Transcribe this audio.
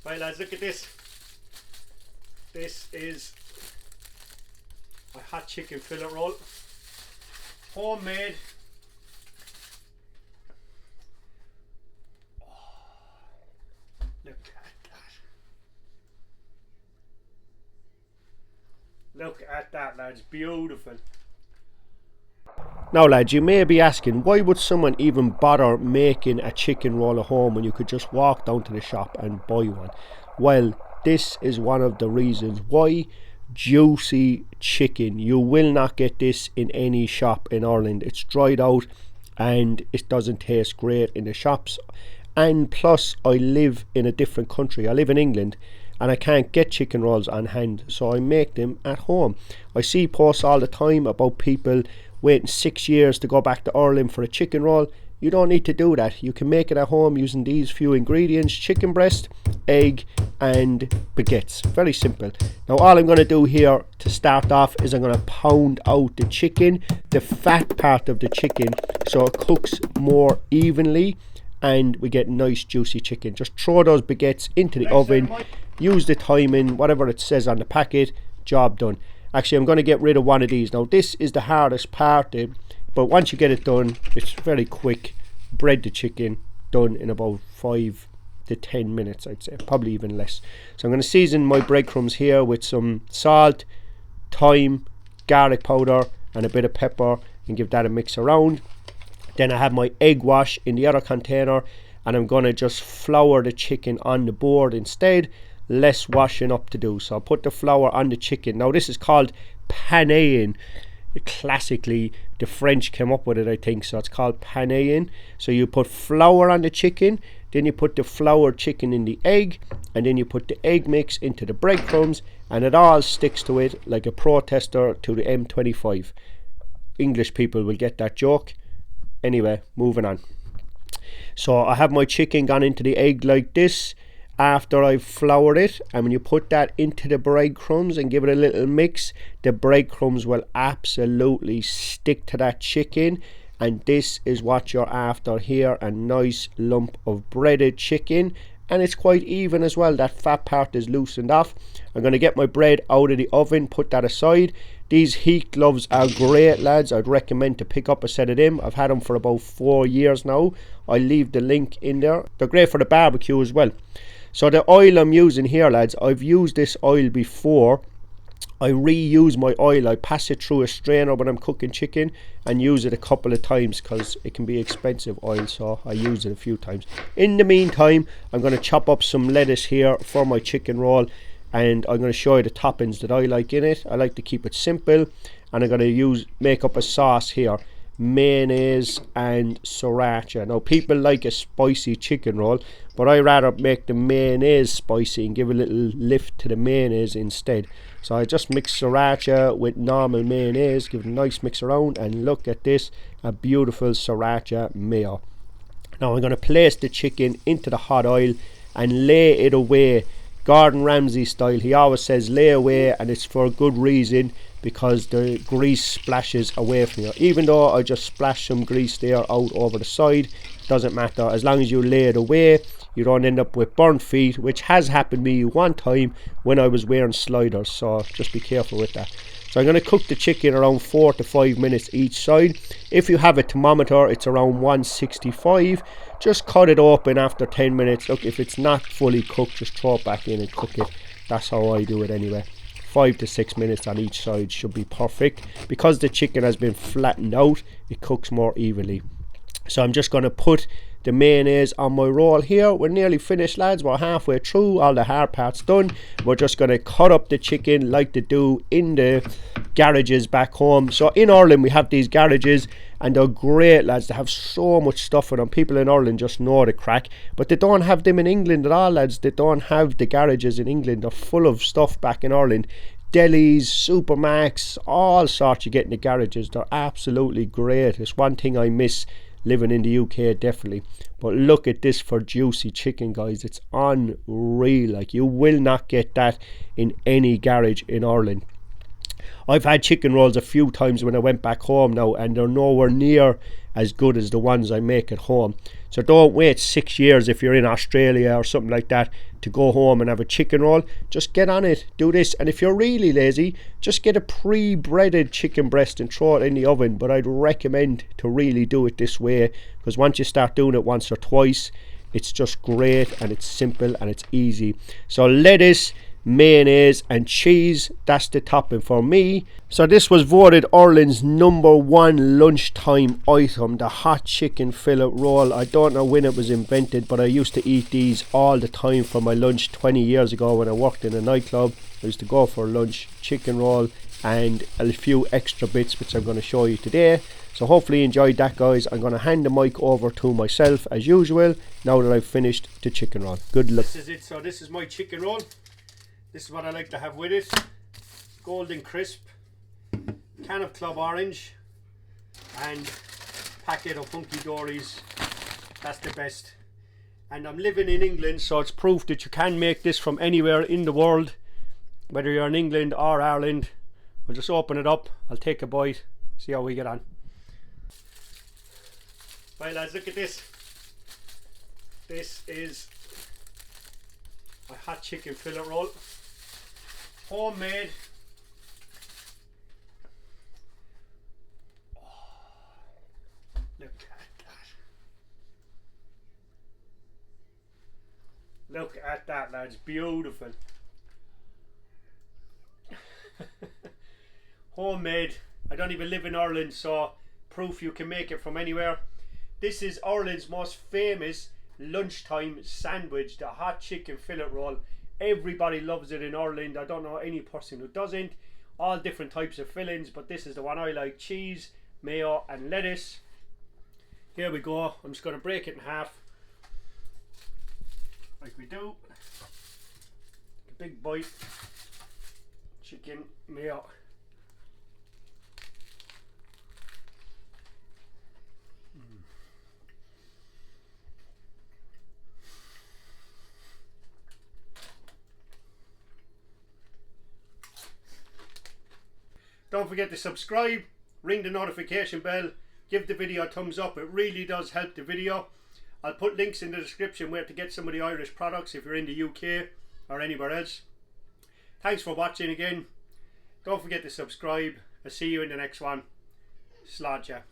Right lads, look at this. This is a hot chicken fillet roll. Homemade. Oh, look at that. Look at that lads, beautiful. Now lads, you may be asking, why would someone even bother making a chicken roll at home when you could just walk down to the shop and buy one? Well, this is one of the reasons why. Juicy chicken. You will not get this in any shop in Ireland. It's dried out and it doesn't taste great in the shops. And plus, I live in a different country. I live in England and I can't get chicken rolls on hand, so I make them at home. I see posts all the time about people waiting 6 years to go back to Ireland for a chicken roll. You don't need to do that. You can make it at home using these few ingredients: chicken breast, egg and baguettes. Very simple. Now all I'm going to do here to start off is I'm going to pound out the chicken, the fat part of the chicken, so it cooks more evenly and we get nice juicy chicken. Just throw those baguettes into the oven, use the timing, whatever it says on the packet, job done. Actually, I'm going to get rid of one of these. Now this is the hardest part, but once you get it done, it's very quick. Bread the chicken, done in about 5 to 10 minutes, I'd say, probably even less. So I'm going to season my breadcrumbs here with some salt, thyme, garlic powder and a bit of pepper and give that a mix around. Then I have my egg wash in the other container and I'm going to just flour the chicken on the board instead. Less washing up to do. So I'll put the flour on the chicken. Now this is called panéing. Classically the French came up with it, I think, so it's called panéing. So you put flour on the chicken, then you put the floured chicken in the egg, and then you put the egg mix into the breadcrumbs, and it all sticks to it like a protester to the M25. English people will get that joke. Anyway, moving on. So I have my chicken gone into the egg like this after I've floured it, and when you put that into the breadcrumbs and give it a little mix, the breadcrumbs will absolutely stick to that chicken, and this is what you're after here, a nice lump of breaded chicken, and it's quite even as well. That fat part is loosened off. I'm going to get my bread out of the oven, put that aside. These heat gloves are great lads. I'd recommend to pick up a set of them. I've had them for about 4 years now. I'll leave the link in there. They're great for the barbecue as well. So the oil I'm using here lads, I've used this oil before. I reuse my oil. I pass it through a strainer when I'm cooking chicken and use it a couple of times because it can be expensive oil, so I use it a few times. In the meantime, I'm going to chop up some lettuce here for my chicken roll, and I'm going to show you the toppings that I like in it. I like to keep it simple, and I'm going to make up a sauce here: mayonnaise and sriracha. Now people like a spicy chicken roll, but I rather make the mayonnaise spicy and give a little lift to the mayonnaise instead. So I just mix sriracha with normal mayonnaise, give it a nice mix around, and look at this, a beautiful sriracha mayo. Now I'm going to place the chicken into the hot oil and lay it away, Gordon Ramsay style. He always says lay away, and it's for a good reason, because the grease splashes away from you. Even though I just splash some grease there out over the side, doesn't matter. As long as you lay it away, you don't end up with burnt feet, which has happened to me one time when I was wearing sliders, so just be careful with that. So I'm going to cook the chicken around 4 to 5 minutes each side. If you have a thermometer, it's around 165. Just cut it open after 10 minutes. Look, if it's not fully cooked, just throw it back in and cook it. That's how I do it anyway. 5 to 6 minutes on each side should be perfect. Because the chicken has been flattened out, it cooks more evenly. So I'm just going to put the mayonnaise on my roll here. We're nearly finished lads, we're halfway through, all the hard parts done. We're just going to cut up the chicken like they do in the garages back home. So in Ireland we have these garages, and they're great lads. They have so much stuff in them. People in Ireland just know the crack, but they don't have them in England at all lads. They don't have the garages in England. They're full of stuff back in Ireland. Delis, Supermax, all sorts you get in the garages. They're absolutely great. It's one thing I miss living in the UK, definitely. But look at this for juicy chicken guys. It's unreal. Like, you will not get that in any garage in Ireland. I've had chicken rolls a few times when I went back home now, and they're nowhere near as good as the ones I make at home. So don't wait 6 years if you're in Australia or something like that to go home and have a chicken roll. Just get on it, do this. And if you're really lazy, just get a pre-breaded chicken breast and throw it in the oven. But I'd recommend to really do it this way, because once you start doing it once or twice, it's just great and it's simple and it's easy. So lettuce, mayonnaise and cheese, that's the topping for me. So this was voted Ireland's #1 lunchtime item, the hot chicken fillet roll. I don't know when it was invented, but I used to eat these all the time for my lunch 20 years ago when I worked in a nightclub. I used to go for lunch, chicken roll and a few extra bits which I'm going to show you today. So hopefully you enjoyed that, guys. I'm going to hand the mic over to myself as usual now that I've finished the chicken roll. Good luck. This is it. So this is my chicken roll. This is what I like to have with it. Golden crisp, can of club orange and packet of Hunky Dory's. That's the best. And I'm living in England, so it's proof that you can make this from anywhere in the world, whether you're in England or Ireland. I'll just open it up, I'll take a bite, see how we get on. Right lads, look at this. This is my hot chicken fillet roll. Homemade. Oh, look at that. Look at that, lads. Beautiful. Homemade. I don't even live in Ireland, so proof you can make it from anywhere. This is Ireland's most famous lunchtime sandwich, the hot chicken fillet roll. Everybody loves it in Ireland. I don't know any person who doesn't. All different types of fillings, but this is the one I like. Cheese, mayo and lettuce. Here we go. I'm just going to break it in half like we do. A big bite. Chicken, mayo. Don't forget to subscribe, ring the notification bell, give the video a thumbs up. It really does help the video. I'll put links in the description where to get some of the Irish products if you're in the UK or anywhere else. Thanks for watching again. Don't forget to subscribe. I'll see you in the next one. Sláinte.